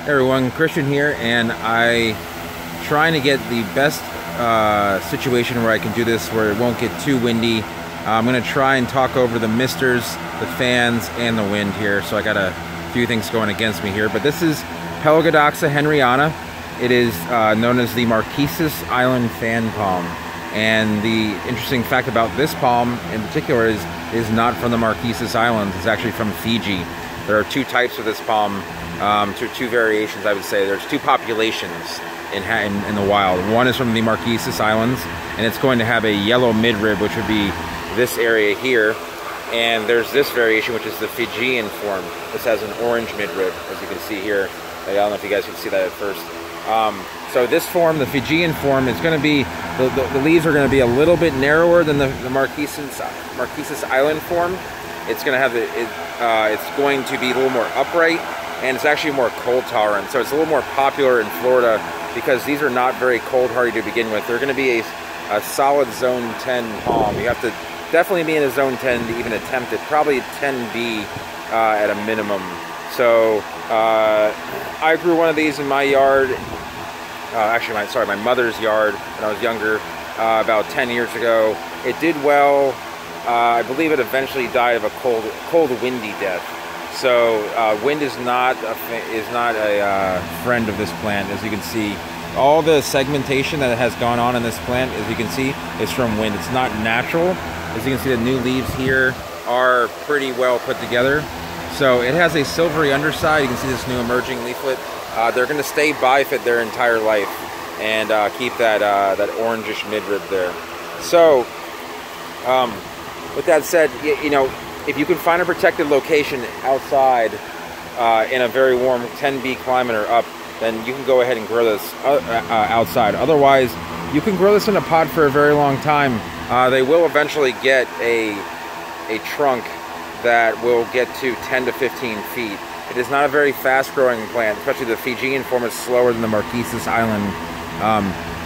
Hey everyone, Christian here, and I trying to get the best situation where I can do this where it won't get too windy. I'm going to try and talk over the misters, the fans, and the wind here, so I got a few things going against me here. But this is Pelagodoxa henryana. It is known as the Marquesas Island fan palm. And the interesting fact about this palm in particular is not from the Marquesas Islands. It's actually from Fiji. There are two types of this palm, two variations, I would say. There's two populations in the wild. One is from the Marquesas Islands, and it's going to have a yellow midrib, which would be this area here. And there's this variation, which is the Fijian form. This has an orange midrib, as you can see here. I don't know if you guys can see that at first. So this form, the Fijian form, is going to be, the leaves are going to be a little bit narrower than the Marquesas Island form. It's going to have it's going to be a little more upright, and it's actually more cold tolerant. So it's a little more popular in Florida because these are not very cold hardy to begin with. They're going to be a solid zone 10 palm. You have to definitely be in a zone 10 to even attempt it. Probably 10B at a minimum. So I grew one of these in my yard. Actually, my mother's yard when I was younger, about 10 years ago. It did well. I believe it eventually died of a cold, windy death. So wind is not a friend of this plant. As you can see, all the segmentation that has gone on in this plant, as you can see, is from wind. It's not natural. As you can see, the new leaves here are pretty well put together. So it has a silvery underside. You can see this new emerging leaflet. They're going to stay bifid their entire life and keep that orangish midrib there. So with that said, you know, if you can find a protected location outside in a very warm 10B climate or up, then you can go ahead and grow this outside. Otherwise, you can grow this in a pot for a very long time. They will eventually get a trunk that will get to 10 to 15 feet. It is not a very fast-growing plant, especially the Fijian form is slower than the Marquesas Island.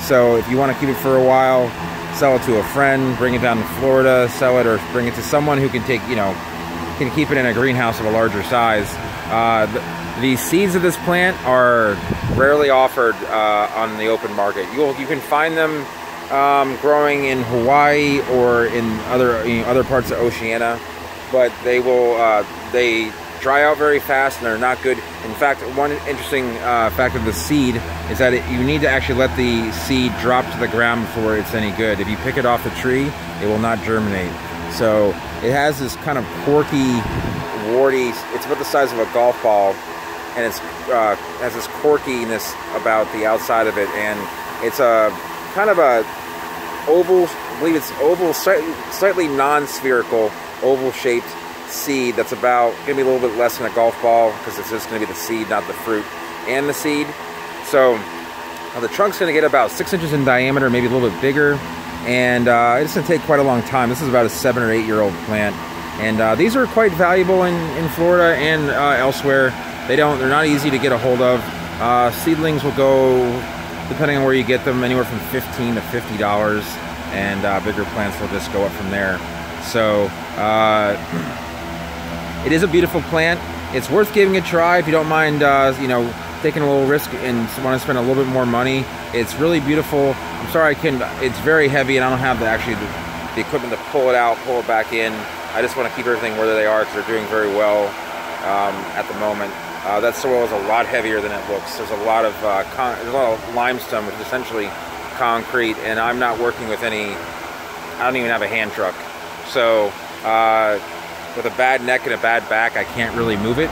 So if you want to keep it for a while, sell it to a friend, bring it down to Florida, sell it, or bring it to someone who can take, can keep it in a greenhouse of a larger size. The seeds of this plant are rarely offered on the open market. You can find them growing in Hawaii or in other parts of Oceania, but they dry out very fast and they're not good. In fact, one interesting fact of the seed is that you need to actually let the seed drop to the ground before it's any good. If you pick it off the tree, it will not germinate. So it has this kind of quirky, warty, it's about the size of a golf ball, and it has this quirkiness about the outside of it, and it's a kind of a oval, I believe it's oval, slightly non-spherical, oval-shaped seed that's about going to be a little bit less than a golf ball because it's just going to be the seed, not the fruit and the seed. So the trunk's going to get about 6 inches in diameter, maybe a little bit bigger, and it's going to take quite a long time. This is about a 7 or 8 year old plant, and these are quite valuable in Florida and elsewhere. They're not easy to get a hold of. Seedlings will go, depending on where you get them, anywhere from $15 to $50, and bigger plants will just go up from there. So it is a beautiful plant. It's worth giving a try if you don't mind, taking a little risk and want to spend a little bit more money. It's really beautiful. I'm sorry it's very heavy and I don't have the equipment to pull it out, pull it back in. I just want to keep everything where they are because they're doing very well at the moment. That soil is a lot heavier than it looks. There's a lot of limestone, which is essentially concrete, and I'm not working with I don't even have a hand truck. So with a bad neck and a bad back, I can't really move it.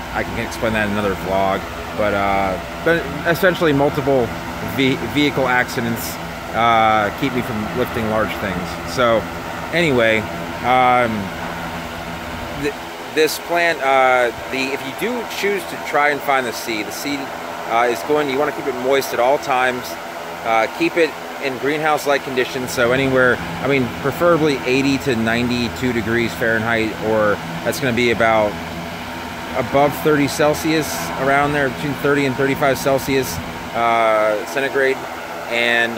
I can explain that in another vlog, but essentially multiple vehicle accidents keep me from lifting large things. So anyway, this plant, if you do choose to try and find the seed is you want to keep it moist at all times. Keep it in greenhouse-like conditions, so anywhere, preferably 80 to 92 degrees Fahrenheit, or that's going to be about above 30 Celsius, around there, between 30 and 35 Celsius centigrade, and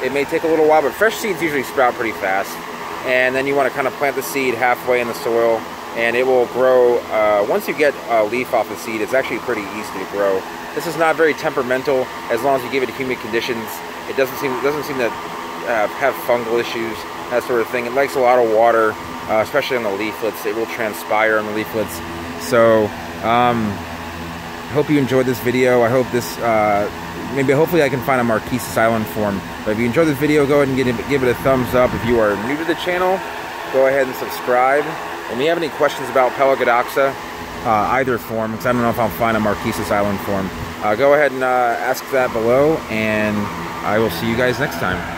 it may take a little while, but fresh seeds usually sprout pretty fast, and then you want to kind of plant the seed halfway in the soil, and it will grow. Once you get a leaf off the seed, it's actually pretty easy to grow. This is not very temperamental as long as you give it humid conditions. It doesn't seem to have fungal issues, that sort of thing. It likes a lot of water, especially on the leaflets. It will transpire on the leaflets. So I hope you enjoyed this video. I hope this, hopefully I can find a Marquesas Island form. But if you enjoyed this video, go ahead and give it a thumbs up. If you are new to the channel, go ahead and subscribe. And if you have any questions about Pelagodoxa, either form, because I don't know if I'll find a Marquesas Island form, go ahead and ask that below, and I will see you guys next time.